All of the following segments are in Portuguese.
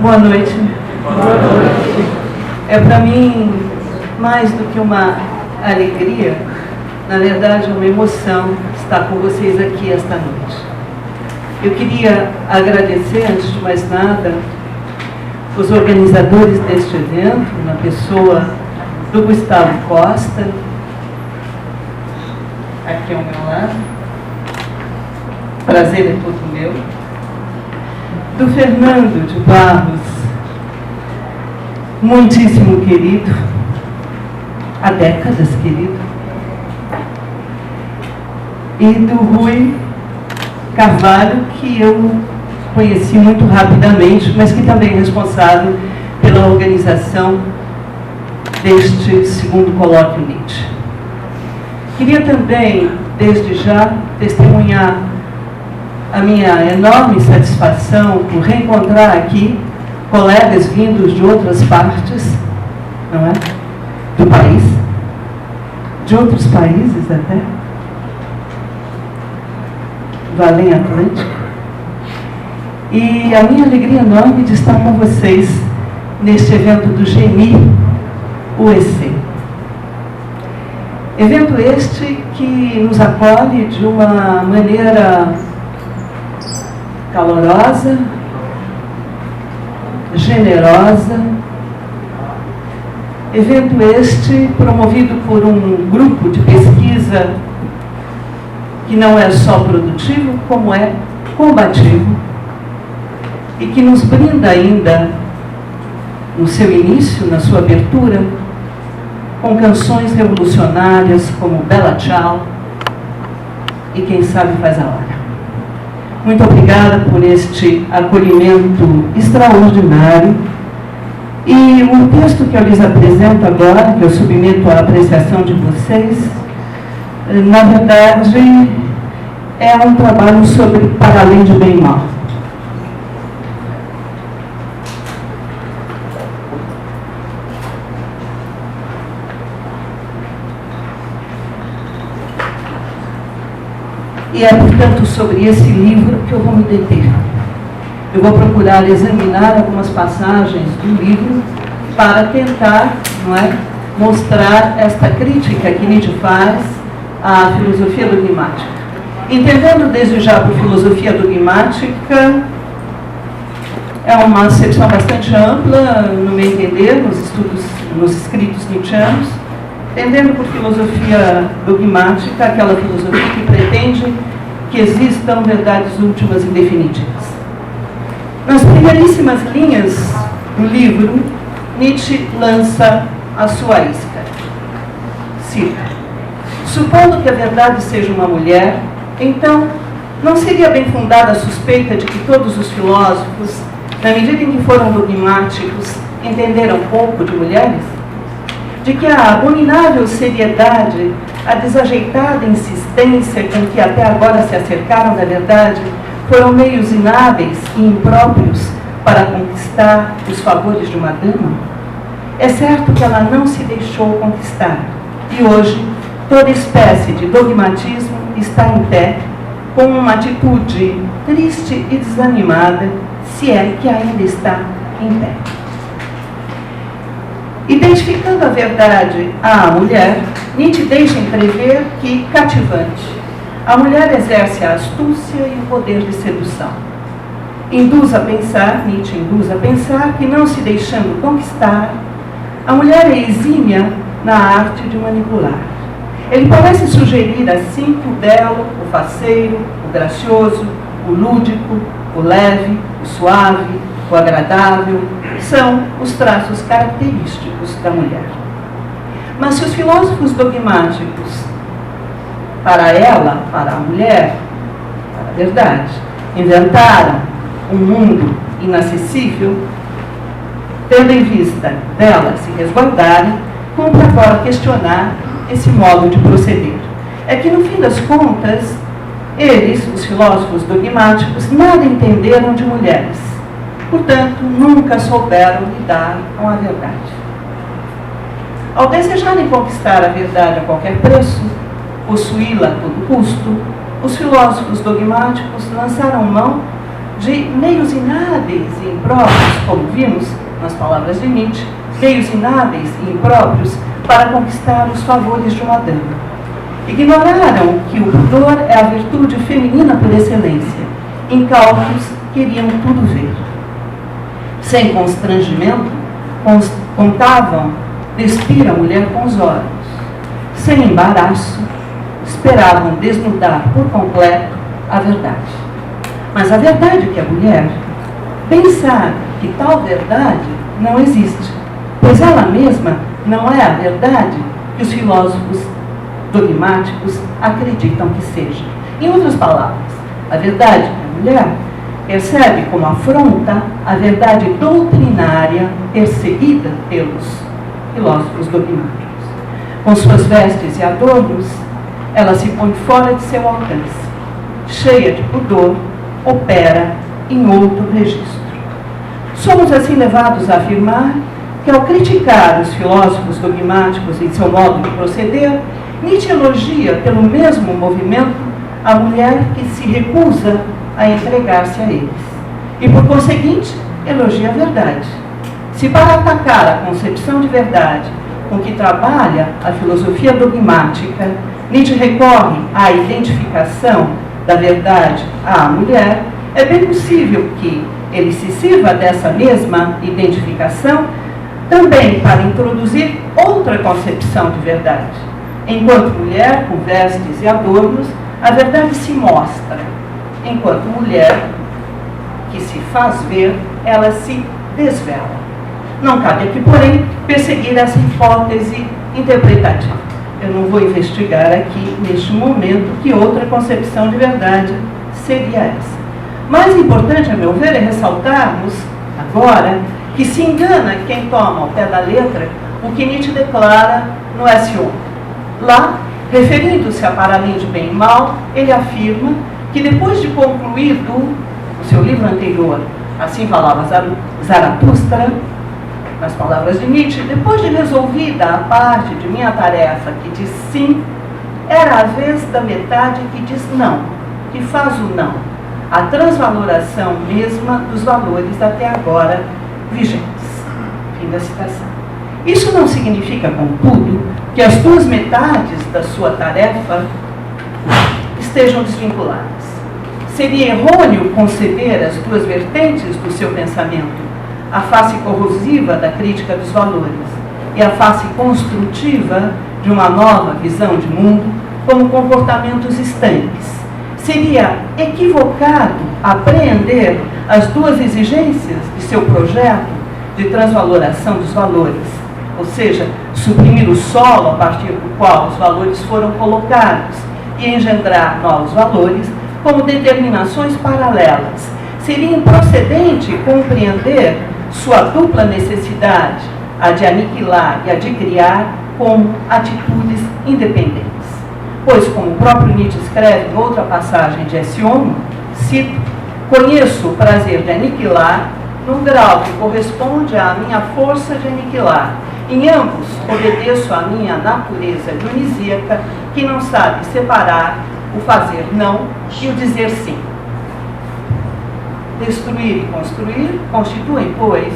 Boa noite. Boa noite. É para mim mais do que uma alegria, na verdade uma emoção estar com vocês aqui esta noite. Eu queria agradecer, antes de mais nada, os organizadores deste evento, na pessoa do Gustavo Costa, aqui ao meu lado. Prazer é todo meu. Do Fernando de Barros, muitíssimo querido, há décadas querido, e do Rui Carvalho, que eu conheci muito rapidamente, mas que também é responsável pela organização deste segundo colóquio Nietzsche. Queria também, desde já, testemunhar a minha enorme satisfação por reencontrar aqui colegas vindos de outras partes, não é? Do país, de outros países até, do além Atlântico. E a minha alegria enorme de estar com vocês neste evento do GEMI UEC. Evento este que nos acolhe de uma maneira calorosa, generosa. Evento este promovido por um grupo de pesquisa que não é só produtivo, como é combativo, e que nos brinda ainda, no seu início, na sua abertura, com canções revolucionárias como Bella Ciao e Quem Sabe Faz a Hora. Muito obrigada por este acolhimento extraordinário. E o texto que eu lhes apresento agora, que eu submeto à apreciação de vocês, na verdade, é um trabalho sobre Para Além de Bem e Mal. E é, portanto, sobre esse livro que eu vou me deter. Eu vou procurar examinar algumas passagens do livro para tentar, não é, mostrar esta crítica que Nietzsche faz à filosofia dogmática. Entendendo desde já por filosofia dogmática, é uma acepção bastante ampla, no meu entender, nos estudos, nos escritos nietzschianos. Entendendo por filosofia dogmática aquela filosofia que pretende que existam verdades últimas e definitivas. Nas primeiríssimas linhas do livro, Nietzsche lança a sua isca. Cito: supondo que a verdade seja uma mulher, então não seria bem fundada a suspeita de que todos os filósofos, na medida em que foram dogmáticos, entenderam pouco de mulheres? De que a abominável seriedade, a desajeitada insistência com que até agora se acercaram da verdade foram meios inábeis e impróprios para conquistar os favores de uma dama? É certo que ela não se deixou conquistar, e hoje toda espécie de dogmatismo está em pé, com uma atitude triste e desanimada, se é que ainda está em pé. Identificando a verdade à mulher, Nietzsche deixa entrever que, cativante, a mulher exerce a astúcia e o poder de sedução. Nietzsche induz a pensar que, não se deixando conquistar, a mulher é exímia na arte de manipular. Ele parece sugerir assim que o belo, o faceiro, o gracioso, o lúdico, o leve, o suave, o agradável, são os traços característicos da mulher. Mas se os filósofos dogmáticos, para ela, para a mulher, para a verdade, inventaram um mundo inacessível, tendo em vista dela se resguardarem, cumpre agora questionar esse modo de proceder. É que, no fim das contas, eles, os filósofos dogmáticos, nada entenderam de mulheres. Portanto, nunca souberam lidar com a verdade. Ao desejarem conquistar a verdade a qualquer preço, possuí-la a todo custo, os filósofos dogmáticos lançaram mão de meios inábeis e impróprios, como vimos nas palavras de Nietzsche, meios inábeis e impróprios para conquistar os favores de uma dama. Ignoraram que o pudor é a virtude feminina por excelência. Incautos queriam tudo ver. Sem constrangimento, contavam despir a mulher com os olhos. Sem embaraço, esperavam desnudar por completo a verdade. Mas a verdade que a mulher bem sabe que tal verdade não existe, pois ela mesma não é a verdade que os filósofos dogmáticos acreditam que seja. Em outras palavras, a verdade que a mulher percebe como afronta a verdade doutrinária perseguida pelos filósofos dogmáticos. Com suas vestes e adornos, ela se põe fora de seu alcance. Cheia de pudor, opera em outro registro. Somos assim levados a afirmar que, ao criticar os filósofos dogmáticos em seu modo de proceder, Nietzsche elogia, pelo mesmo movimento, a mulher que se recusa a entregar-se a eles. E, por conseguinte, elogia a verdade. Se para atacar a concepção de verdade com que trabalha a filosofia dogmática, Nietzsche recorre à identificação da verdade à mulher, é bem possível que ele se sirva dessa mesma identificação também para introduzir outra concepção de verdade. Enquanto mulher, com vestes e adornos, a verdade se mostra. Enquanto mulher, que se faz ver, ela se desvela. Não cabe aqui, porém, perseguir essa hipótese interpretativa. Eu não vou investigar aqui, neste momento, que outra concepção de verdade seria essa. Mais importante, a meu ver, é ressaltarmos agora que se engana quem toma ao pé da letra o que Nietzsche declara no S1. Lá, referindo-se a Para Além de Bem e Mal, ele afirma que depois de concluído o seu livro anterior, Assim Falava Zaratustra, nas palavras de Nietzsche, depois de resolvida a parte de minha tarefa que diz sim, era a vez da metade que diz não, que faz o não, a transvaloração mesma dos valores até agora vigentes. Fim da citação. Isso não significa, contudo, que as duas metades da sua tarefa estejam desvinculadas. Seria errôneo conceber as duas vertentes do seu pensamento, a face corrosiva da crítica dos valores e a face construtiva de uma nova visão de mundo, como comportamentos estanques. Seria equivocado apreender as duas exigências de seu projeto de transvaloração dos valores, ou seja, suprimir o solo a partir do qual os valores foram colocados e engendrar novos valores como determinações paralelas. Seria improcedente compreender sua dupla necessidade, a de aniquilar e a de criar, como atitudes independentes. Pois, como o próprio Nietzsche escreve em outra passagem de S1, cito, conheço o prazer de aniquilar num grau que corresponde à minha força de aniquilar. Em ambos, obedeço à minha natureza dionisíaca, que não sabe separar o fazer não e o dizer sim. Destruir e construir constituem, pois,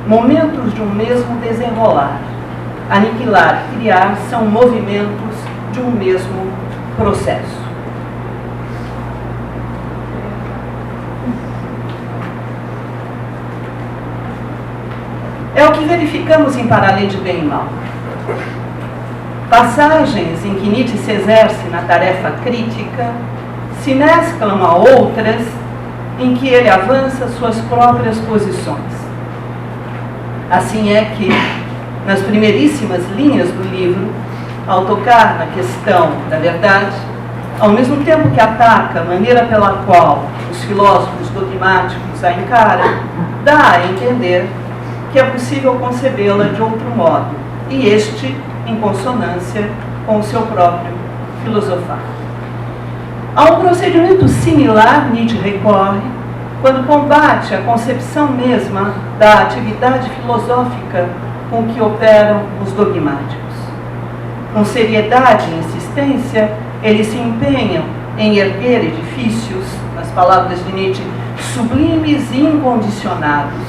momentos de um mesmo desenrolar. Aniquilar e criar são movimentos de um mesmo processo. É o que verificamos em Para Além de Bem e Mal. Passagens em que Nietzsche se exerce na tarefa crítica se mesclam a outras em que ele avança suas próprias posições. Assim é que, nas primeiríssimas linhas do livro, ao tocar na questão da verdade, ao mesmo tempo que ataca a maneira pela qual os filósofos dogmáticos a encaram, dá a entender que é possível concebê-la de outro modo, e este em consonância com o seu próprio filosofar. A um procedimento similar, Nietzsche recorre quando combate a concepção mesma da atividade filosófica com que operam os dogmáticos. Com seriedade e insistência, eles se empenham em erguer edifícios, nas palavras de Nietzsche, sublimes e incondicionados,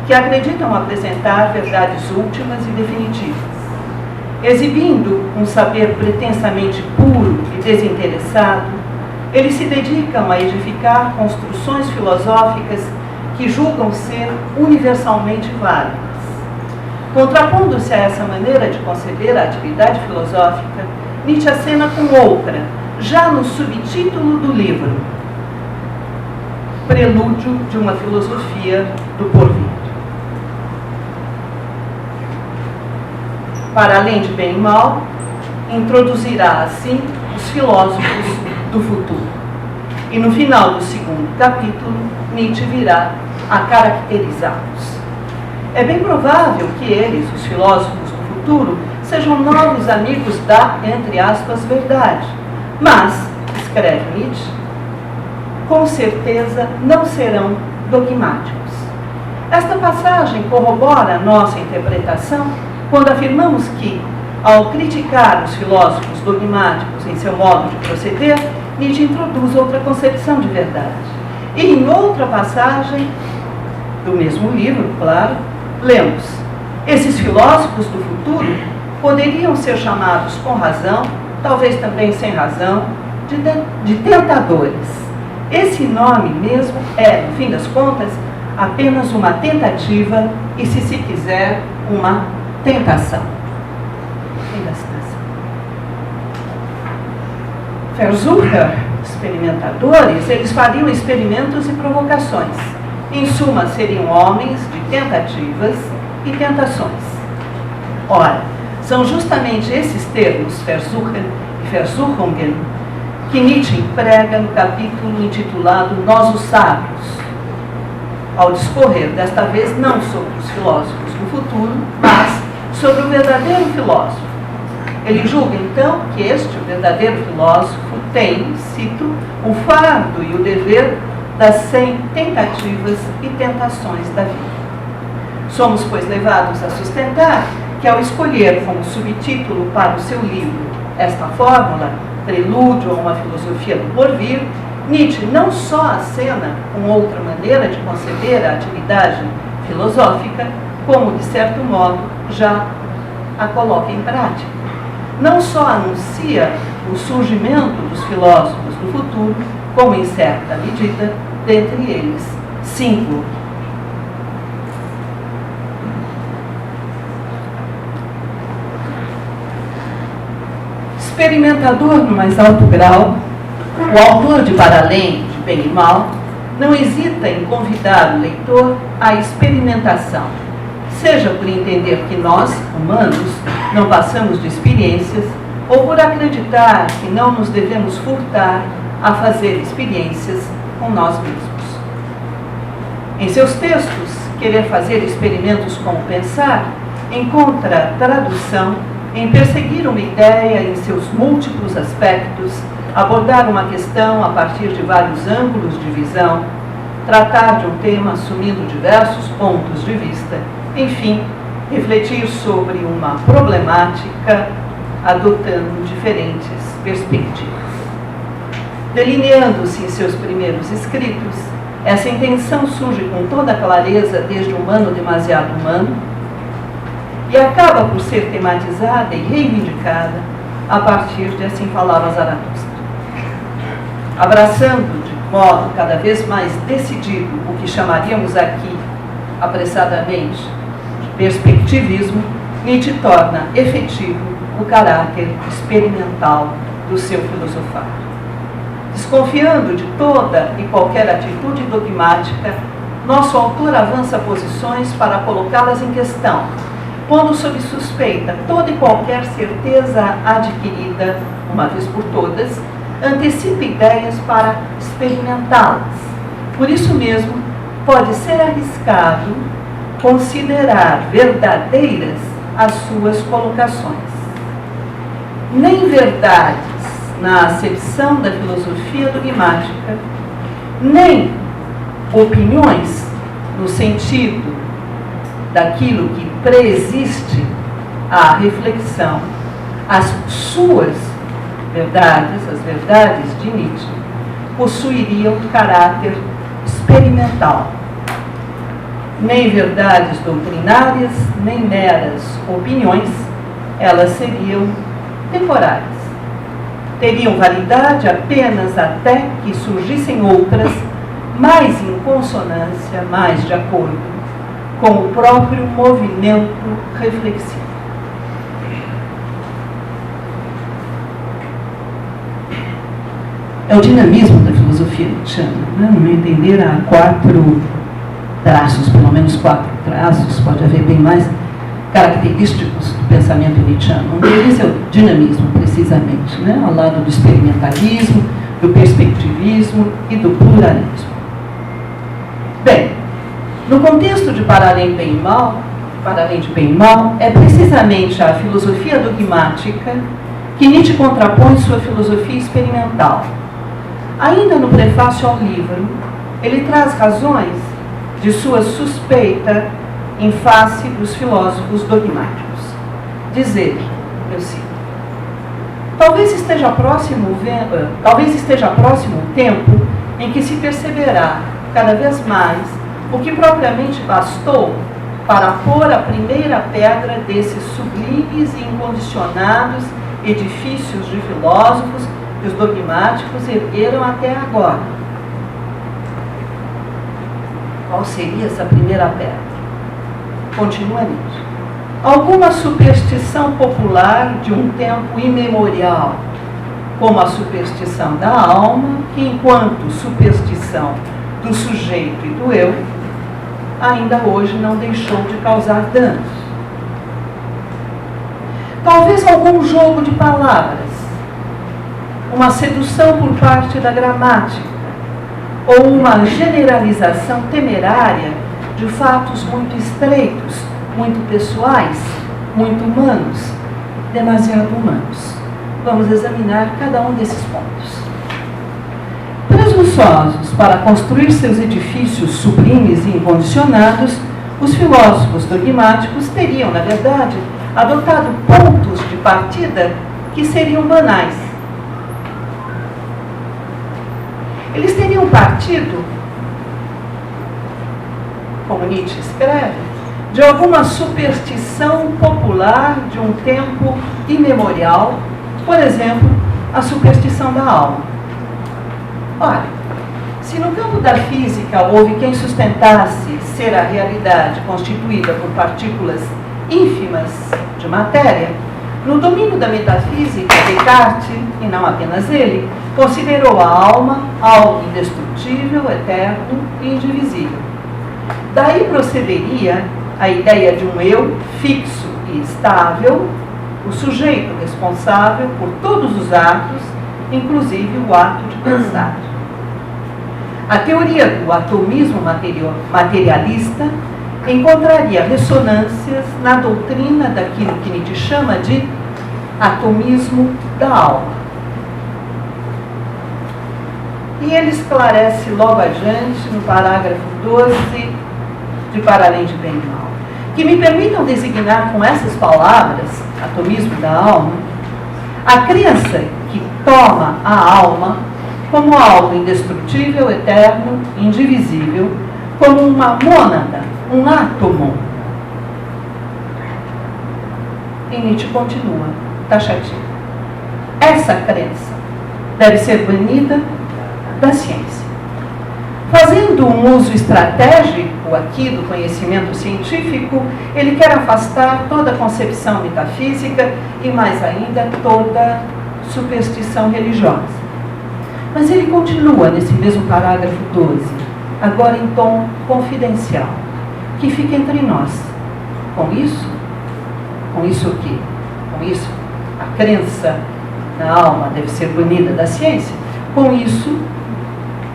que acreditam apresentar verdades últimas e definitivas. Exibindo um saber pretensamente puro e desinteressado, eles se dedicam a edificar construções filosóficas que julgam ser universalmente válidas. Contrapondo-se a essa maneira de conceber a atividade filosófica, Nietzsche acena com outra, já no subtítulo do livro: Prelúdio de uma filosofia do porvir. Para além de bem e mal, introduzirá assim os filósofos do futuro. E no final do segundo capítulo, Nietzsche virá a caracterizá-los. É bem provável que eles, os filósofos do futuro, sejam novos amigos da, entre aspas, verdade. Mas, escreve Nietzsche, com certeza não serão dogmáticos. Esta passagem corrobora a nossa interpretação quando afirmamos que, ao criticar os filósofos dogmáticos em seu modo de proceder, Nietzsche introduz outra concepção de verdade. E em outra passagem do mesmo livro, claro, lemos: esses filósofos do futuro poderiam ser chamados com razão, talvez também sem razão, de tentadores. Esse nome mesmo é, no fim das contas, apenas uma tentativa e, se quiser, uma tentação. Fim da citação. Versucher, experimentadores, eles fariam experimentos e provocações. Em suma, seriam homens de tentativas e tentações. Ora, são justamente esses termos, Versuchen e Versuchungen, que Nietzsche emprega no capítulo intitulado Nós os Sábios, ao discorrer, desta vez, não sobre os filósofos do futuro, mas sobre o verdadeiro filósofo. Ele julga, então, que este, o verdadeiro filósofo, tem, cito, o fardo e o dever das 100 tentativas e tentações da vida. Somos, pois, levados a sustentar que, ao escolher como subtítulo para o seu livro esta fórmula, Prelúdio a uma filosofia do porvir, Nietzsche não só acena com outra maneira de conceber a atividade filosófica, como, de certo modo, já a coloca em prática. Não só anuncia o surgimento dos filósofos do futuro, como, em certa medida, dentre eles, 5. Experimentador no mais alto grau, o autor de Para Além de Bem e Mal não hesita em convidar o leitor à experimentação, seja por entender que nós, humanos, não passamos de experiências, ou por acreditar que não nos devemos furtar a fazer experiências com nós mesmos. Em seus textos, querer fazer experimentos com o pensar encontra tradução em perseguir uma ideia em seus múltiplos aspectos, abordar uma questão a partir de vários ângulos de visão, tratar de um tema assumindo diversos pontos de vista, enfim, refletir sobre uma problemática adotando diferentes perspectivas. Delineando-se em seus primeiros escritos, essa intenção surge com toda clareza desde Humano Demasiado Humano e acaba por ser tematizada e reivindicada a partir de Assim Falava Zaratustra. Abraçando de modo cada vez mais decidido o que chamaríamos aqui, apressadamente, de perspectivismo, Nietzsche torna efetivo o caráter experimental do seu filosofar. Desconfiando de toda e qualquer atitude dogmática, nosso autor avança posições para colocá-las em questão, pondo sob suspeita toda e qualquer certeza adquirida, uma vez por todas, antecipa ideias para experimentá-las. Por isso mesmo, pode ser arriscado considerar verdadeiras as suas colocações. Nem verdades na acepção da filosofia dogmática, nem opiniões no sentido daquilo que preexiste à reflexão, as suas verdades, as verdades de Nietzsche, possuiriam caráter experimental. experimental. Nem verdades doutrinárias, nem meras opiniões, elas seriam temporárias. Teriam validade apenas até que surgissem outras, mais em consonância, mais de acordo com o próprio movimento reflexivo. É o dinamismo da filosofia nietzschiana. Né? No meu entender, há 4 traços, pelo menos 4 traços, pode haver bem mais, característicos do pensamento nietzschiano. Um deles é o dinamismo, precisamente, né? Ao lado do experimentalismo, do perspectivismo e do pluralismo. Bem, no contexto de Para Além de Bem e Mal, é precisamente a filosofia dogmática que Nietzsche contrapõe sua filosofia experimental. Ainda no prefácio ao livro, ele traz razões de sua suspeita em face dos filósofos dogmáticos. Diz ele, eu cito: talvez esteja próximo o tempo em que se perceberá cada vez mais o que propriamente bastou para pôr a primeira pedra desses sublimes e incondicionados edifícios de filósofos que os dogmáticos ergueram até agora. Qual seria essa primeira pedra? Continua Nietzsche. Alguma superstição popular de um tempo imemorial, como a superstição da alma, que enquanto superstição do sujeito e do eu, ainda hoje não deixou de causar danos. Talvez algum jogo de palavras, uma sedução por parte da gramática, ou uma generalização temerária de fatos muito estreitos, muito pessoais, muito humanos, demasiado humanos. Vamos examinar cada um desses pontos. Presunçosos para construir seus edifícios sublimes e incondicionados, os filósofos dogmáticos teriam, na verdade, adotado pontos de partida que seriam banais. Eles teriam partido, como Nietzsche escreve, de alguma superstição popular de um tempo imemorial, por exemplo, a superstição da alma. Ora, se no campo da física houve quem sustentasse ser a realidade constituída por partículas ínfimas de matéria, no domínio da metafísica, Descartes, e não apenas ele, considerou a alma algo indestrutível, eterno e indivisível. Daí procederia a ideia de um eu fixo e estável, o sujeito responsável por todos os atos, inclusive o ato de pensar. A teoria do atomismo materialista encontraria ressonâncias na doutrina daquilo que Nietzsche chama de atomismo da alma. E ele esclarece logo adiante, no parágrafo 12, de Para Além de Bem e Mal, que me permitam designar com essas palavras, atomismo da alma, a crença que toma a alma como algo indestrutível, eterno, indivisível, como uma mônada, um átomo. E Nietzsche continua, taxativo. Essa crença deve ser banida da ciência. Fazendo um uso estratégico aqui do conhecimento científico, ele quer afastar toda concepção metafísica e, mais ainda, toda superstição religiosa. Mas ele continua nesse mesmo parágrafo 12, agora em tom confidencial, que fica entre nós. Com isso o quê? Com isso, a crença na alma deve ser banida da ciência. Com isso,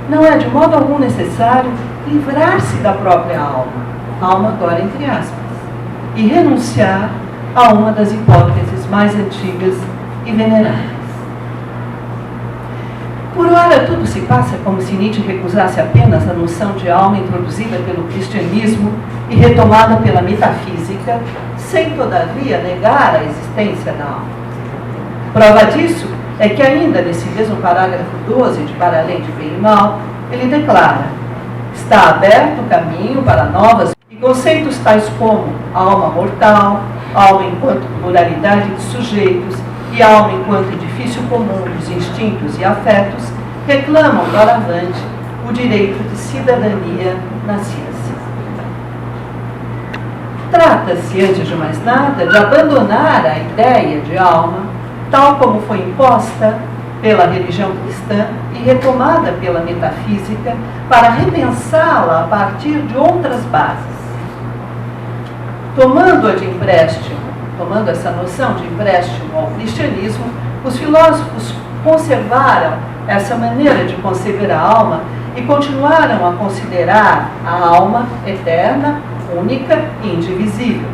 não é de modo algum necessário livrar-se da própria alma agora entre aspas, e renunciar a uma das hipóteses mais antigas e veneráveis. Por ora, tudo se passa como se Nietzsche recusasse apenas a noção de alma introduzida pelo cristianismo e retomada pela metafísica, sem, todavia, negar a existência da alma. Prova disso é que ainda nesse mesmo parágrafo 12 de Para Além de Bem e Mal, ele declara: Está aberto o caminho para novas e conceitos tais como alma mortal, alma enquanto pluralidade de sujeitos e alma enquanto edifício comum dos instintos e afetos reclamam doravante o direito de cidadania na ciência. Trata-se, antes de mais nada, de abandonar a ideia de alma, tal como foi imposta pela religião cristã e retomada pela metafísica, para repensá-la a partir de outras bases. Tomando essa noção de empréstimo ao cristianismo, os filósofos conservaram essa maneira de conceber a alma e continuaram a considerar a alma eterna, única e indivisível.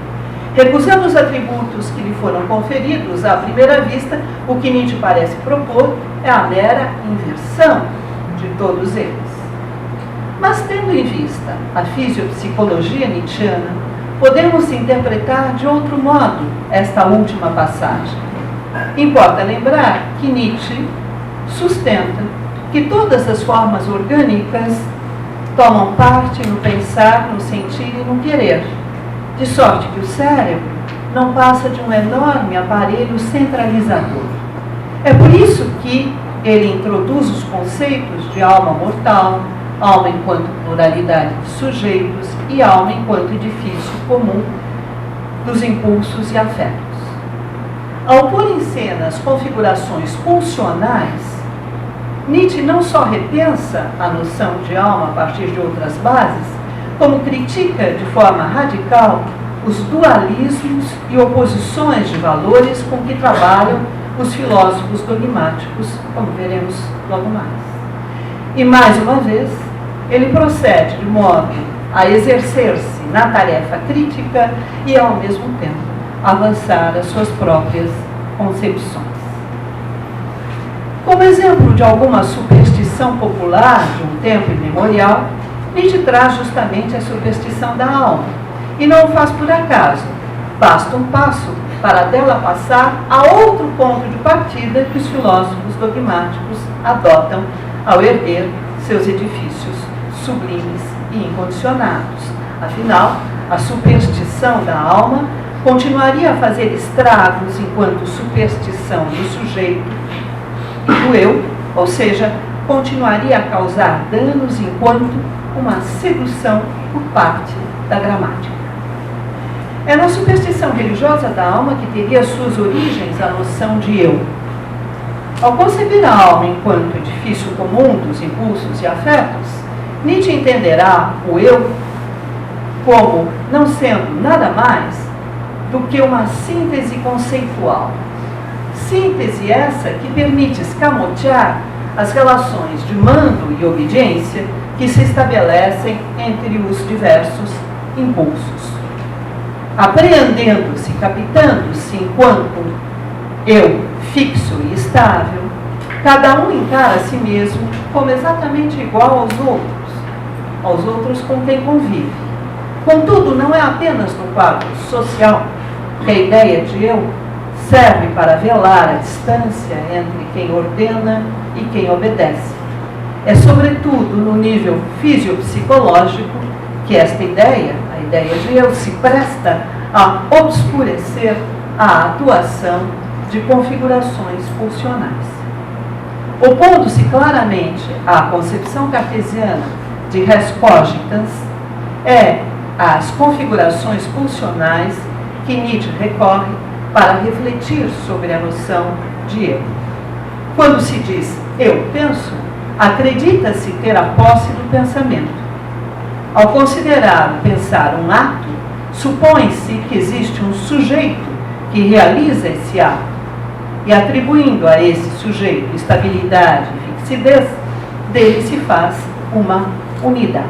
Recusando os atributos que lhe foram conferidos à primeira vista, o que Nietzsche parece propor é a mera inversão de todos eles. Mas, tendo em vista a fisiopsicologia nietzschiana, podemos interpretar de outro modo esta última passagem. Importa lembrar que Nietzsche sustenta que todas as formas orgânicas tomam parte no pensar, no sentir e no querer, de sorte que o cérebro não passa de um enorme aparelho centralizador. É por isso que ele introduz os conceitos de alma mortal, alma enquanto pluralidade de sujeitos e alma enquanto edifício comum dos impulsos e afetos. Ao pôr em cena as configurações pulsionais, Nietzsche não só repensa a noção de alma a partir de outras bases, como critica de forma radical os dualismos e oposições de valores com que trabalham os filósofos dogmáticos, como veremos logo mais. E, mais uma vez, ele procede de modo a exercer-se na tarefa crítica e, ao mesmo tempo, avançar as suas próprias concepções. Como exemplo de alguma superstição popular de um tempo imemorial, Nietzsche traz justamente a superstição da alma, e não o faz por acaso. Basta um passo para dela passar a outro ponto de partida que os filósofos dogmáticos adotam ao erguer seus edifícios sublimes e incondicionados. Afinal, a superstição da alma continuaria a fazer estragos enquanto superstição do sujeito e do eu, ou seja, continuaria a causar danos enquanto uma sedução por parte da gramática. É na superstição religiosa da alma que teria suas origens a noção de eu. Ao conceber a alma enquanto edifício comum dos impulsos e afetos, Nietzsche entenderá o eu como não sendo nada mais do que uma síntese conceitual. Síntese essa que permite escamotear as relações de mando e obediência que se estabelecem entre os diversos impulsos. Apreendendo-se, captando-se enquanto eu fixo e estável, cada um encara a si mesmo como exatamente igual aos outros com quem convive. Contudo, não é apenas no quadro social que a ideia de eu serve para velar a distância entre quem ordena e quem obedece. É sobretudo no nível fisiopsicológico que esta ideia, a ideia de eu, se presta a obscurecer a atuação de configurações pulsionais. Opondo-se claramente à concepção cartesiana de res cogitans, é às configurações pulsionais que Nietzsche recorre para refletir sobre a noção de eu. Quando se diz eu penso, acredita-se ter a posse do pensamento. Ao considerar o pensar um ato, supõe-se que existe um sujeito que realiza esse ato, e atribuindo a esse sujeito estabilidade e fixidez, dele se faz uma unidade.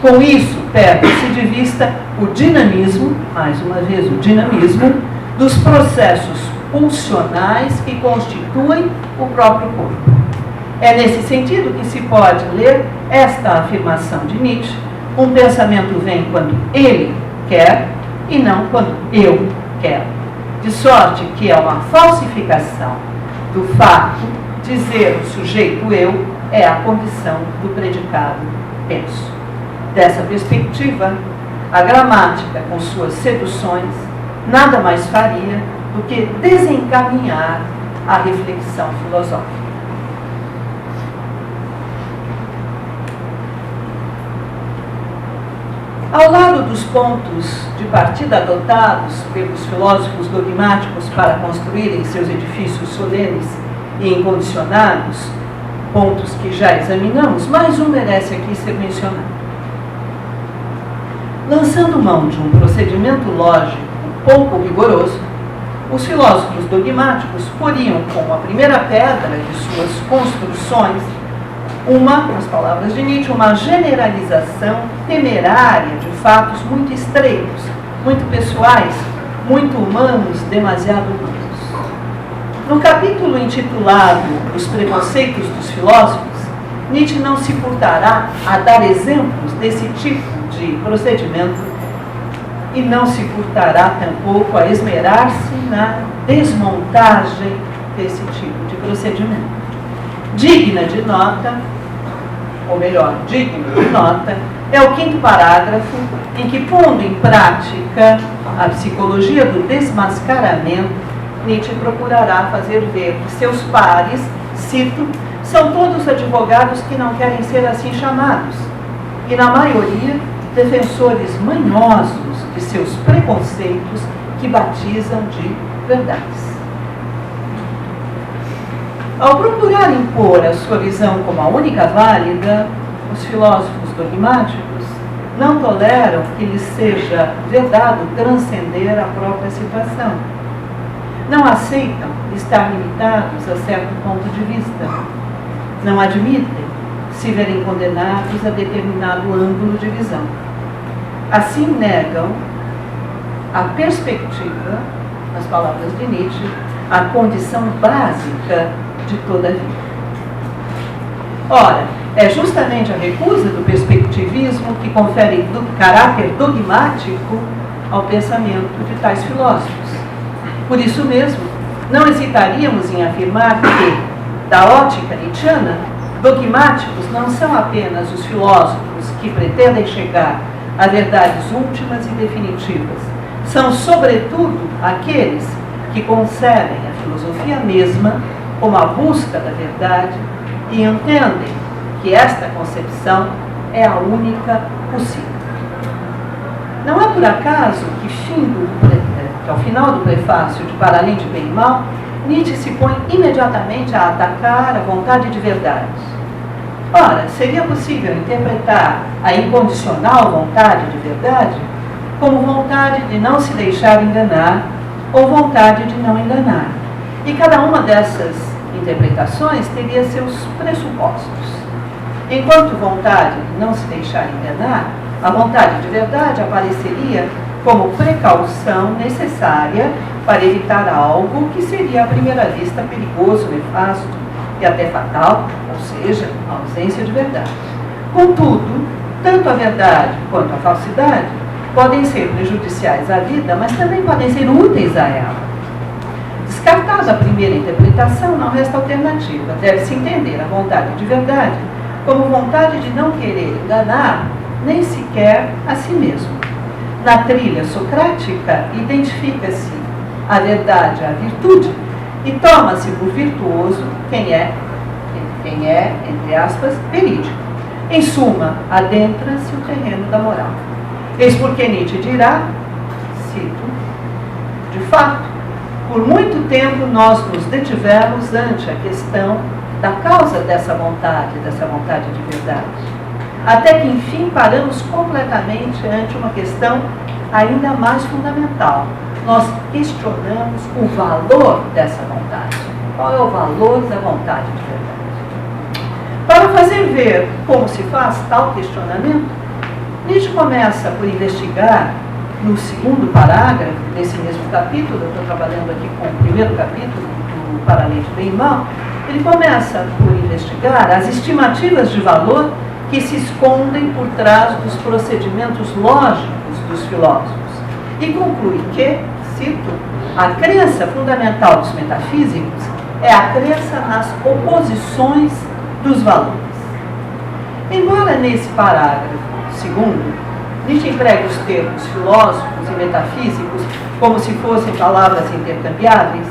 Com isso, perde-se de vista o dinamismo, mais uma vez o dinamismo, dos processos pulsionais que constituem o próprio corpo. É nesse sentido que se pode ler esta afirmação de Nietzsche: um pensamento vem quando ele quer e não quando eu quero. De sorte que é uma falsificação do fato dizer o sujeito eu é a condição do predicado penso. Dessa perspectiva, a gramática, com suas seduções, nada mais faria do que desencaminhar a reflexão filosófica. Ao lado dos pontos de partida adotados pelos filósofos dogmáticos para construírem seus edifícios solenes e incondicionados, pontos que já examinamos, mais um merece aqui ser mencionado. Lançando mão de um procedimento lógico pouco rigoroso, os filósofos dogmáticos poriam como a primeira pedra de suas construções nas palavras de Nietzsche, uma generalização temerária de fatos muito estreitos, muito pessoais, muito humanos, demasiado humanos. No capítulo intitulado Os Preconceitos dos Filósofos, Nietzsche não se furtará a dar exemplos desse tipo de procedimento e não se furtará tampouco a esmerar-se na desmontagem desse tipo de procedimento. Digna de nota, ou melhor, digno de nota, é o 5º parágrafo em que, pondo em prática a psicologia do desmascaramento, Nietzsche procurará fazer ver que seus pares, cito, são todos advogados que não querem ser assim chamados, e na maioria defensores manhosos de seus preconceitos que batizam de verdades. Ao procurar impor a sua visão como a única válida, os filósofos dogmáticos não toleram que lhes seja vedado transcender a própria situação. Não aceitam estar limitados a certo ponto de vista. Não admitem se verem condenados a determinado ângulo de visão. Assim negam a perspectiva, nas palavras de Nietzsche, a condição básica de toda a vida. Ora, é justamente a recusa do perspectivismo que confere caráter dogmático ao pensamento de tais filósofos. Por isso mesmo, não hesitaríamos em afirmar que, da ótica nietzschiana, dogmáticos não são apenas os filósofos que pretendem chegar a verdades últimas e definitivas. São, sobretudo, aqueles que concebem a filosofia mesma como a busca da verdade e entendem que esta concepção é a única possível. Não é por acaso que ao final do prefácio de Para Além de Bem e Mal, Nietzsche se põe imediatamente a atacar a vontade de verdade. Ora, seria possível interpretar a incondicional vontade de verdade como vontade de não se deixar enganar ou vontade de não enganar. E cada uma dessas interpretações teria seus pressupostos. Enquanto vontade de não se deixar enganar, a vontade de verdade apareceria como precaução necessária para evitar algo que seria à primeira vista perigoso, nefasto e até fatal, ou seja, a ausência de verdade. Contudo, tanto a verdade quanto a falsidade podem ser prejudiciais à vida, mas também podem ser úteis a ela. Descartada a primeira interpretação, não resta alternativa. Deve-se entender a vontade de verdade como vontade de não querer enganar nem sequer a si mesmo. Na trilha socrática, identifica-se a verdade à virtude e toma-se por virtuoso quem é, entre aspas, verídico. Em suma, adentra-se o terreno da moral. Eis porque Nietzsche dirá, cito, de fato, por muito tempo nós nos detivemos ante a questão da causa dessa vontade de verdade, até que enfim paramos completamente ante uma questão ainda mais fundamental. Nós questionamos o valor dessa vontade. Qual é o valor da vontade de verdade? Para fazer ver como se faz tal questionamento, Nietzsche começa por investigar, no 2º parágrafo desse mesmo capítulo, eu estou trabalhando aqui com o 1º capítulo do Para Além de Bem e Mal, ele começa por investigar as estimativas de valor que se escondem por trás dos procedimentos lógicos dos filósofos e conclui que, cito, a crença fundamental dos metafísicos é a crença nas oposições dos valores. Embora nesse parágrafo Segundo, Nietzsche emprega os termos filósofos e metafísicos como se fossem palavras intercambiáveis,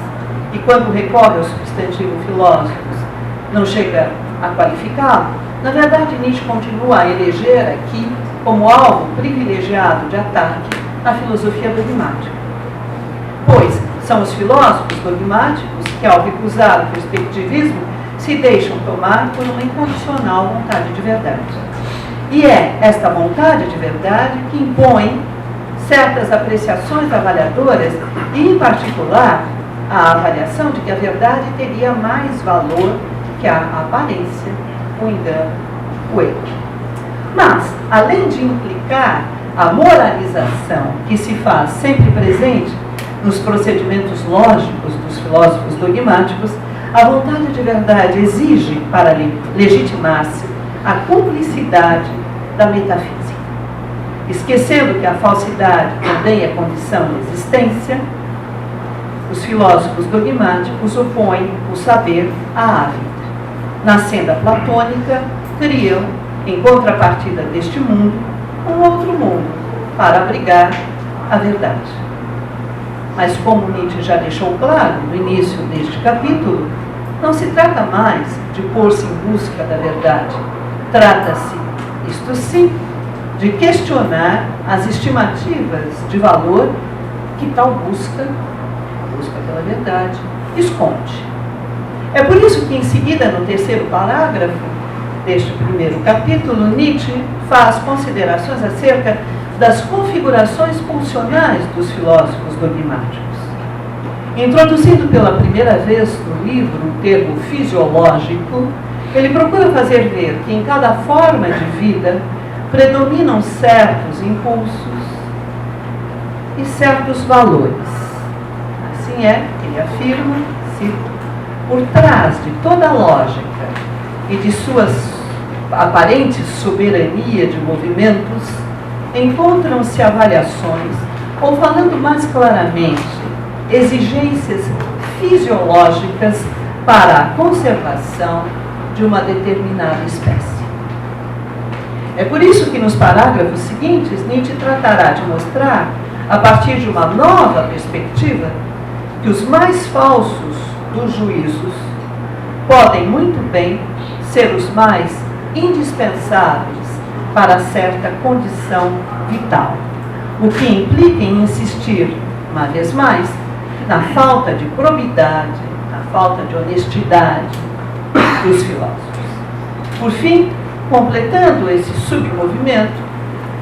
e quando recorre ao substantivo filósofos, não chega a qualificá-lo. Na verdade, Nietzsche continua a eleger aqui como alvo privilegiado de ataque a filosofia dogmática. Pois são os filósofos dogmáticos que, ao recusar o perspectivismo, se deixam tomar por uma incondicional vontade de verdade. E é esta vontade de verdade que impõe certas apreciações avaliadoras e, em particular, a avaliação de que a verdade teria mais valor que a aparência, o engano, o erro. Mas, além de implicar a moralização que se faz sempre presente nos procedimentos lógicos dos filósofos dogmáticos, a vontade de verdade exige, para legitimar-se, a cumplicidade da metafísica. Esquecendo que a falsidade também é condição de existência, os filósofos dogmáticos opõem o saber à vida. Na senda platônica, criam, em contrapartida deste mundo, um outro mundo para abrigar a verdade. Mas como Nietzsche já deixou claro no início deste capítulo, não se trata mais de pôr-se em busca da verdade. Trata-se, isto sim, de questionar as estimativas de valor que tal busca pela verdade, esconde. É por isso que, em seguida, no terceiro parágrafo deste primeiro capítulo, Nietzsche faz considerações acerca das configurações pulsionais dos filósofos dogmáticos. Introduzindo pela primeira vez no livro o termo fisiológico, ele procura fazer ver que em cada forma de vida predominam certos impulsos e certos valores. Assim é, ele afirma, cito, por trás de toda a lógica e de suas aparentes soberania de movimentos, encontram-se avaliações, ou falando mais claramente, exigências fisiológicas para a conservação de uma determinada espécie. É por isso que nos parágrafos seguintes, Nietzsche tratará de mostrar, a partir de uma nova perspectiva, que os mais falsos dos juízos podem muito bem ser os mais indispensáveis para certa condição vital, o que implica em insistir, uma vez mais, na falta de probidade, na falta de honestidade dos filósofos. Por fim, completando esse submovimento,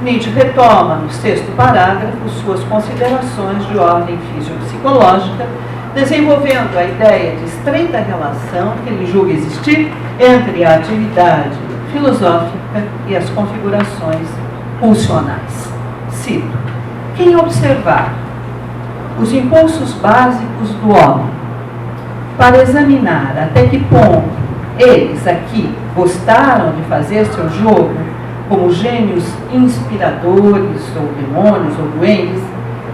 Nietzsche retoma no sexto parágrafo suas considerações de ordem fisiopsicológica, desenvolvendo a ideia de estreita relação que ele julga existir entre a atividade filosófica e as configurações pulsionais. Cito: quem observar os impulsos básicos do homem para examinar até que ponto eles aqui gostaram de fazer seu jogo como gênios inspiradores ou demônios ou duendes,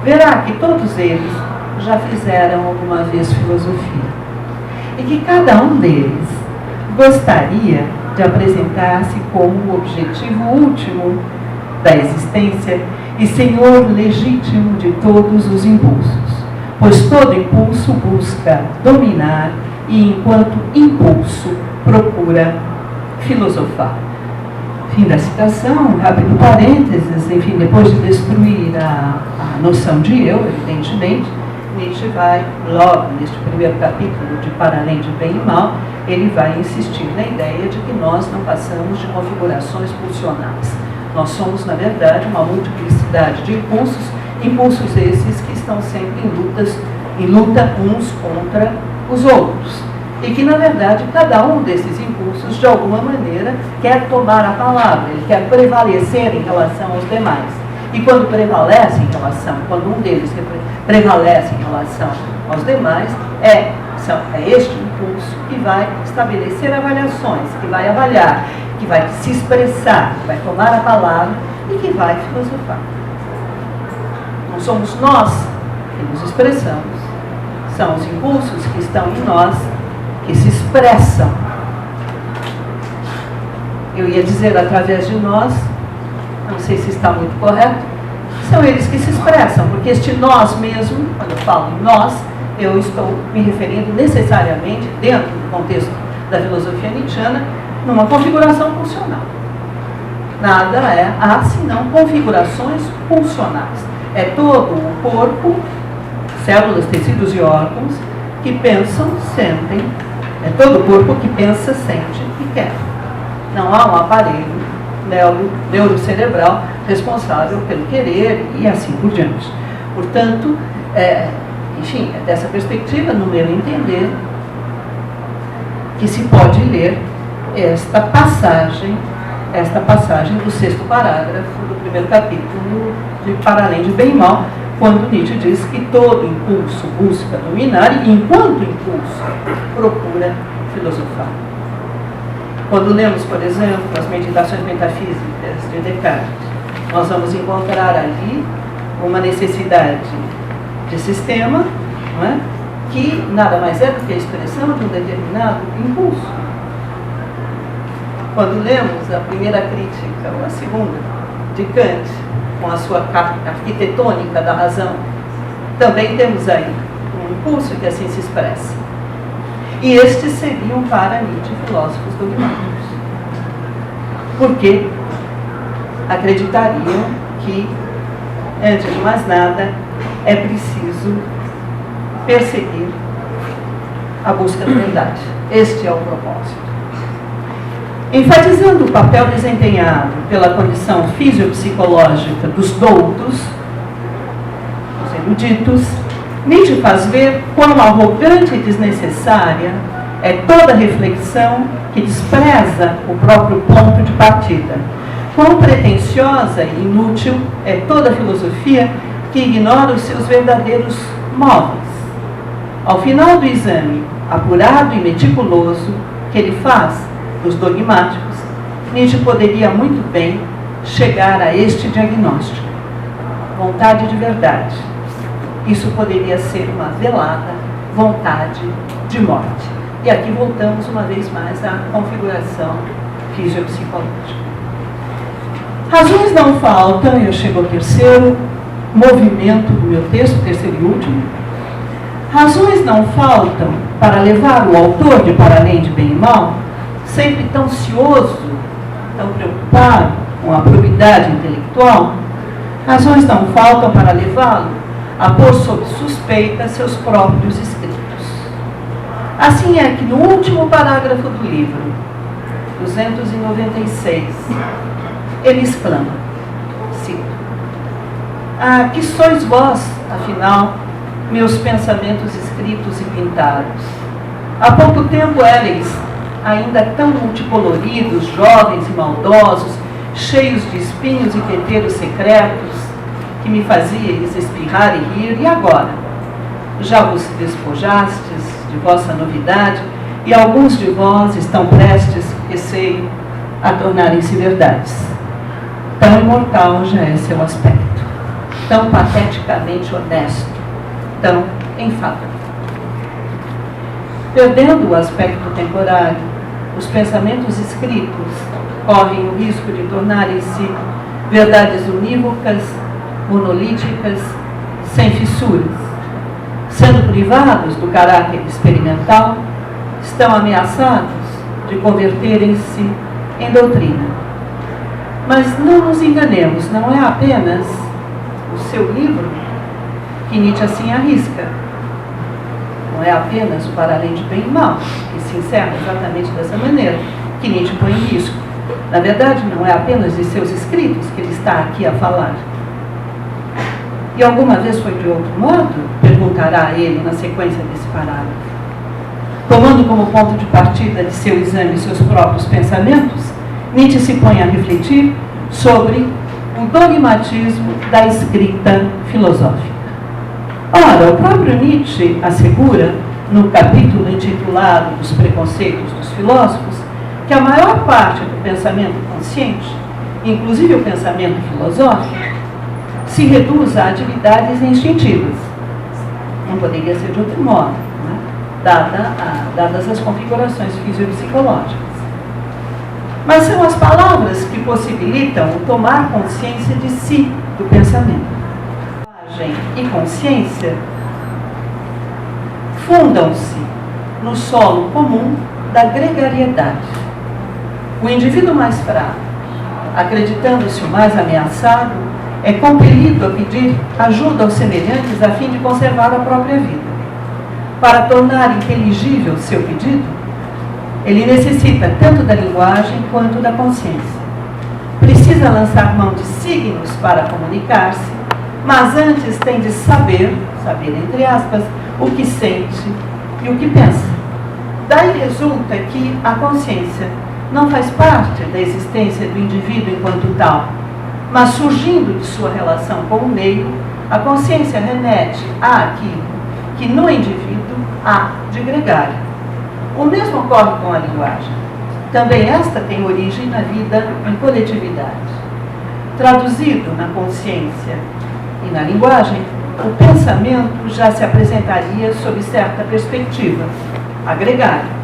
verá que todos eles já fizeram alguma vez filosofia e que cada um deles gostaria de apresentar-se como o objetivo último da existência e senhor legítimo de todos os impulsos, pois todo impulso busca dominar e, enquanto impulso, procura filosofar. Fim da citação, um rápido parênteses. Enfim, depois de destruir a noção de eu, evidentemente, Nietzsche vai, logo neste primeiro capítulo de Para Além de Bem e Mal, ele vai insistir na ideia de que nós não passamos de configurações pulsionais. Nós somos, na verdade, uma multiplicidade de impulsos esses que estão sempre em luta uns contra os outros. E que, na verdade, cada um desses impulsos, de alguma maneira, quer tomar a palavra, ele quer prevalecer em relação aos demais. E quando prevalece em relação, quando um deles prevalece em relação aos demais, é este impulso que vai estabelecer avaliações, que vai avaliar, que vai se expressar, que vai tomar a palavra e que vai filosofar. Não somos nós que nos expressamos, são os impulsos que estão em nós que se expressam. Eu ia dizer através de nós, não sei se está muito correto, são eles que se expressam, porque este nós mesmo, quando eu falo em nós, eu estou me referindo necessariamente, dentro do contexto da filosofia nietzschiana, numa configuração funcional. Nada há senão configurações funcionais. É todo o corpo, células, tecidos e órgãos que pensam, sentem, é todo o corpo que pensa, sente e quer. Não há um aparelho neurocerebral responsável pelo querer e assim por diante. Portanto, enfim, é dessa perspectiva, no meu entender, que se pode ler esta passagem do 6º parágrafo do 1º capítulo de Para Além de Bem e Mal, quando Nietzsche diz que todo impulso busca dominar e, enquanto impulso, procura filosofar. Quando lemos, por exemplo, as Meditações Metafísicas de Descartes, nós vamos encontrar ali uma necessidade de sistema, não é? Que nada mais é do que a expressão de um determinado impulso. Quando lemos a primeira crítica, ou a segunda, de Kant, com a sua arquitetônica da razão, também temos aí um impulso que assim se expressa. E estes seriam para Nietzsche filósofos dogmáticos, porque acreditariam que, antes de mais nada, é preciso perseguir a busca da verdade. Este é o propósito. Enfatizando o papel desempenhado pela condição fisiopsicológica dos doutos, os eruditos, Nietzsche faz ver quão arrogante e desnecessária é toda reflexão que despreza o próprio ponto de partida. Quão pretensiosa e inútil é toda filosofia que ignora os seus verdadeiros móveis. Ao final do exame apurado e meticuloso que ele faz dos dogmáticos, Nietzsche poderia muito bem chegar a este diagnóstico: vontade de verdade. Isso poderia ser uma velada vontade de morte. E aqui voltamos uma vez mais à configuração fisiopsicológica. Razões não faltam, eu chego ao terceiro movimento do meu texto, terceiro e último. Razões não faltam para levar o autor de Para Além de Bem e Mal, sempre tão ansioso, tão preocupado com a probidade intelectual, razões não faltam para levá-lo a pôr sob suspeita seus próprios escritos. Assim é que no último parágrafo do livro, 296, ele exclama, cito: "Ah, que sois vós, afinal, meus pensamentos escritos e pintados. Há pouco tempo éreis ainda tão multicoloridos, jovens e maldosos, cheios de espinhos e temperos secretos, que me fazíeis espirrar e rir, e agora? Já vos despojastes de vossa novidade, e alguns de vós estão prestes, receio, a tornarem-se verdades. Tão imortal já é seu aspecto, tão pateticamente honesto, tão enfável. Perdendo o aspecto temporário, os pensamentos escritos correm o risco de tornarem-se verdades unívocas, monolíticas, sem fissuras. Sendo privados do caráter experimental, estão ameaçados de converterem-se em doutrina. Mas não nos enganemos, não é apenas o seu livro que Nietzsche assim arrisca. Não é apenas o Para Além de Bem e Mal, que se encerra exatamente dessa maneira, que Nietzsche põe em risco. Na verdade, não é apenas de seus escritos que ele está aqui a falar. E alguma vez foi de outro modo? Perguntará ele na sequência desse parágrafo. Tomando como ponto de partida de seu exame seus próprios pensamentos, Nietzsche se põe a refletir sobre o dogmatismo da escrita filosófica. Ora, o próprio Nietzsche assegura, no capítulo intitulado Dos Preconceitos dos Filósofos, que a maior parte do pensamento consciente, inclusive o pensamento filosófico, se reduz a atividades instintivas. Não poderia ser de outro modo, né? Dadas as configurações fisiopsicológicas. Mas são as palavras que possibilitam o tomar consciência de si, do pensamento. Linguagem e consciência fundam-se no solo comum da gregariedade. O indivíduo mais fraco, acreditando-se o mais ameaçado, é compelido a pedir ajuda aos semelhantes a fim de conservar a própria vida. Para tornar inteligível seu pedido, ele necessita tanto da linguagem quanto da consciência. Precisa lançar mão de signos para comunicar-se, mas antes tem de saber entre aspas, o que sente e o que pensa. Daí resulta que a consciência não faz parte da existência do indivíduo enquanto tal, mas surgindo de sua relação com o meio, a consciência remete àquilo que no indivíduo há de gregário. O mesmo ocorre com a linguagem. Também esta tem origem na vida em coletividade. Traduzido na consciência e na linguagem, o pensamento já se apresentaria sob certa perspectiva, a gregário.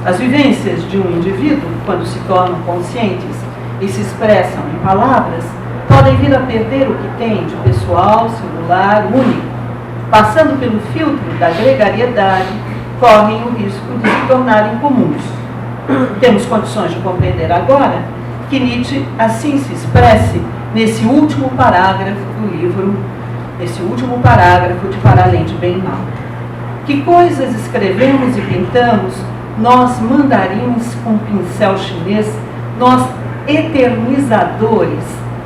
As vivências de um indivíduo, quando se tornam conscientes e se expressam em palavras, podem vir a perder o que tem de pessoal, singular, único. Passando pelo filtro da gregariedade, correm o risco de se tornarem comuns. Temos condições de compreender agora que Nietzsche assim se expresse nesse último parágrafo do livro, nesse último parágrafo de Para Além de Bem e Mal. Que coisas escrevemos e pintamos, nós mandarins com pincel chinês, nós eternizadores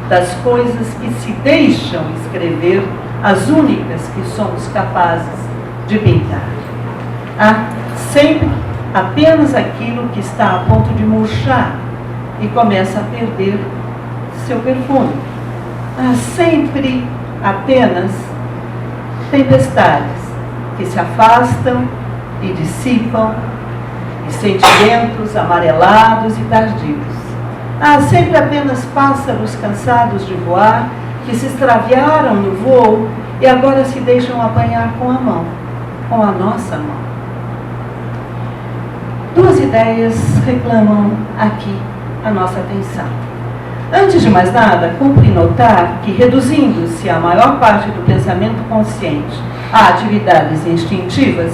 das coisas que se deixam escrever, as únicas que somos capazes de pintar. Há sempre apenas aquilo que está a ponto de murchar e começa a perder seu perfume. Há sempre apenas tempestades que se afastam e dissipam, e sentimentos amarelados e tardios. Há sempre apenas pássaros cansados de voar, que se extraviaram no voo e agora se deixam apanhar com a mão, com a nossa mão. Duas ideias reclamam aqui a nossa atenção. Antes de mais nada, cumpre notar que, reduzindo-se a maior parte do pensamento consciente a atividades instintivas,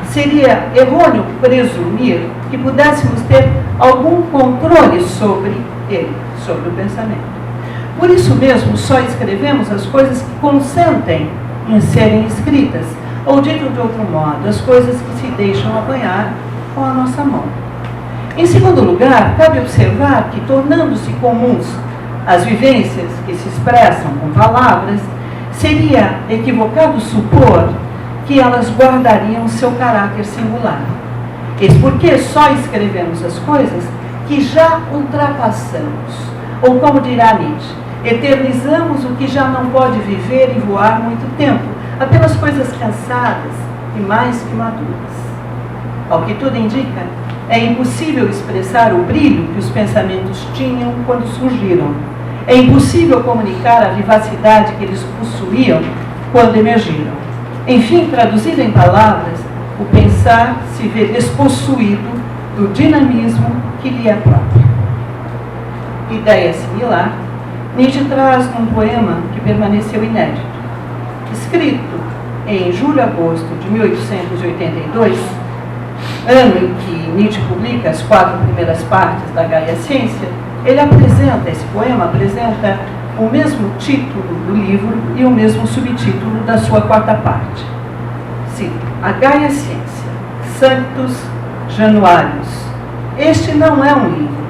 seria errôneo presumir que pudéssemos ter algum controle sobre ele, sobre o pensamento. Por isso mesmo, só escrevemos as coisas que consentem em serem escritas, ou dito de outro modo, as coisas que se deixam apanhar com a nossa mão. Em segundo lugar, cabe observar que, tornando-se comuns as vivências que se expressam com palavras, seria equivocado supor que elas guardariam seu caráter singular. Eis porque só escrevemos as coisas que já ultrapassamos, ou como dirá Nietzsche, eternizamos o que já não pode viver e voar muito tempo, apenas coisas cansadas e mais que maduras. Ao que tudo indica, é impossível expressar o brilho que os pensamentos tinham quando surgiram. É impossível comunicar a vivacidade que eles possuíam quando emergiram. Enfim, traduzido em palavras, o pensar se vê despossuído do dinamismo que lhe é próprio. Ideia similar, Nietzsche traz num poema que permaneceu inédito. Escrito em julho-agosto de 1882, ano em que Nietzsche publica as 4 primeiras partes da Gaia Ciência, esse poema apresenta o mesmo título do livro e o mesmo subtítulo da sua 4ª parte. Cito: A Gaia Ciência, Sanctus Januarius. Este não é um livro.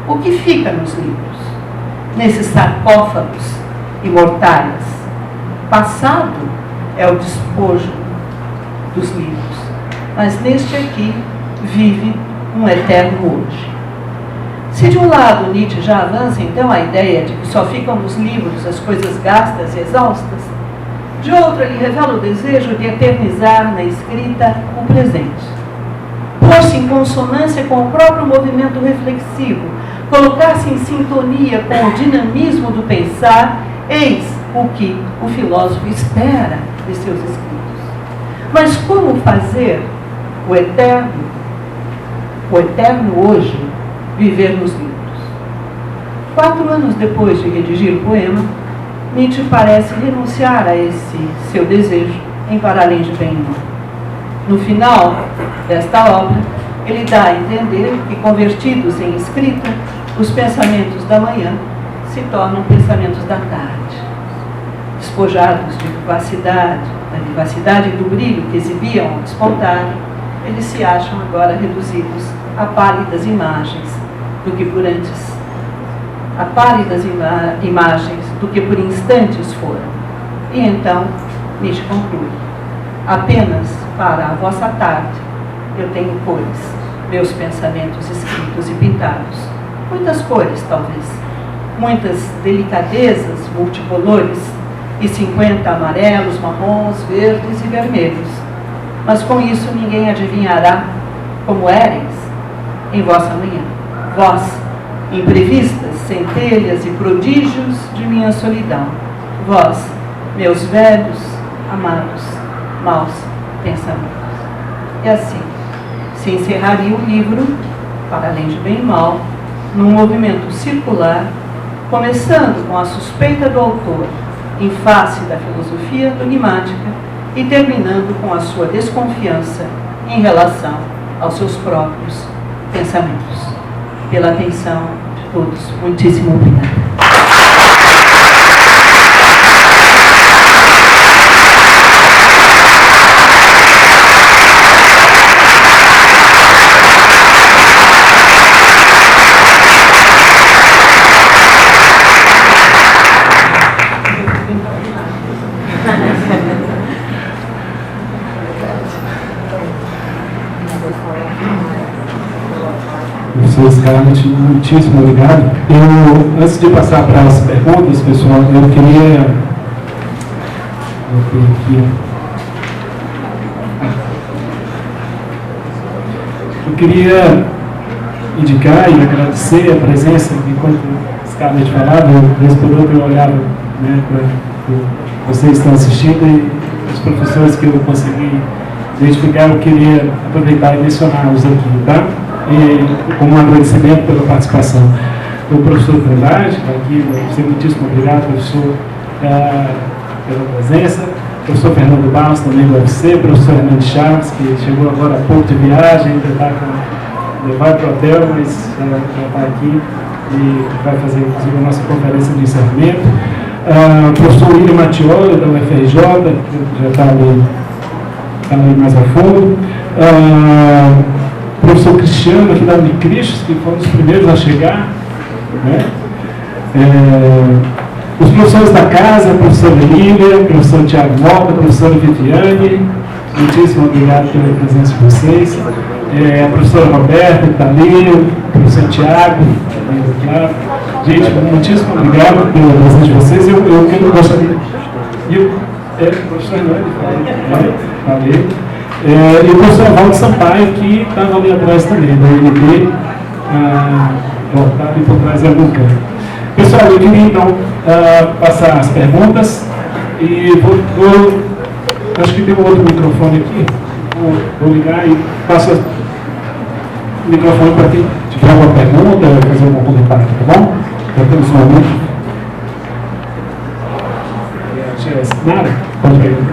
O que fica nos livros? Nesses sarcófagos imortais? Passado é o despojo dos livros, mas neste aqui vive um eterno hoje. Se de um lado Nietzsche já avança então a ideia de que só ficam nos livros as coisas gastas e exaustas, de outro ele revela o desejo de eternizar na escrita o presente. Pôr-se em consonância com o próprio movimento reflexivo, colocar-se em sintonia com o dinamismo do pensar, eis o que o filósofo espera de seus escritos. Mas como fazer o eterno hoje viver nos livros? 4 anos depois de redigir o poema, Nietzsche parece renunciar a esse seu desejo em Para Além de Bem e Mal. No final desta obra, ele dá a entender que, convertidos em escrita, os pensamentos da manhã se tornam pensamentos da tarde. Despojados de vivacidade, da vivacidade e do brilho que exibiam ao despontar, eles se acham agora reduzidos a pálidas imagens do que por antes, a pálidas imagens do que por instantes foram. E então, Nietzsche conclui: apenas para a vossa tarde eu tenho cores, meus pensamentos escritos e pintados. Muitas cores, talvez, muitas delicadezas multicolores, e 50 amarelos, marrons, verdes e vermelhos. Mas com isso ninguém adivinhará como éreis em vossa manhã. Vós, imprevistas, centelhas e prodígios de minha solidão. Vós, meus velhos, amados, maus pensamentos. E assim se encerraria o livro, Para Além de Bem e Mal, num movimento circular, começando com a suspeita do autor em face da filosofia dogmática e terminando com a sua desconfiança em relação aos seus próprios pensamentos. Pela atenção de todos, muitíssimo obrigada. Professor Scarlett, muitíssimo obrigado. Antes de passar para as perguntas, pessoal, eu queria indicar e agradecer a presença, enquanto Scarlett falava, vez por outra eu olhava, né, para vocês que estão assistindo e os professores que eu consegui identificar, eu queria aproveitar e mencioná-los aqui, tá? E como um agradecimento pela participação. O professor Trindade está aqui, muitíssimo obrigado, professor, pela presença. O professor Fernando Barros, também do UFC, o professor Hernando Chaves, que chegou agora há pouco de viagem, ainda vai para o hotel, mas já está aqui e vai fazer, inclusive, a nossa conferência de encerramento. O professor William Mattioli, da UFRJ, que já está ali mais a fundo. O professor Cristiano, aqui da Unicristos, que foram os primeiros a chegar, né? Os professores da casa, a professora Lília, o professor Tiago Mota, a professora Viviane, muitíssimo obrigado pela presença de vocês. A professora Roberta, que está ali, o professor Tiago, claro. Gente, muitíssimo obrigado pela presença de vocês. Eu gostaria. O professor Hernani, falei. E o professor Valdo Sampaio, que estava ali atrás também, da UNB, voltado e por trás da Luca. Pessoal, eu queria então passar as perguntas e acho que tem um outro microfone aqui, vou ligar e passo o microfone para quem tiver alguma pergunta, fazer algum comentário, tá bom? Já temos um momento. Nada? Pode perguntar.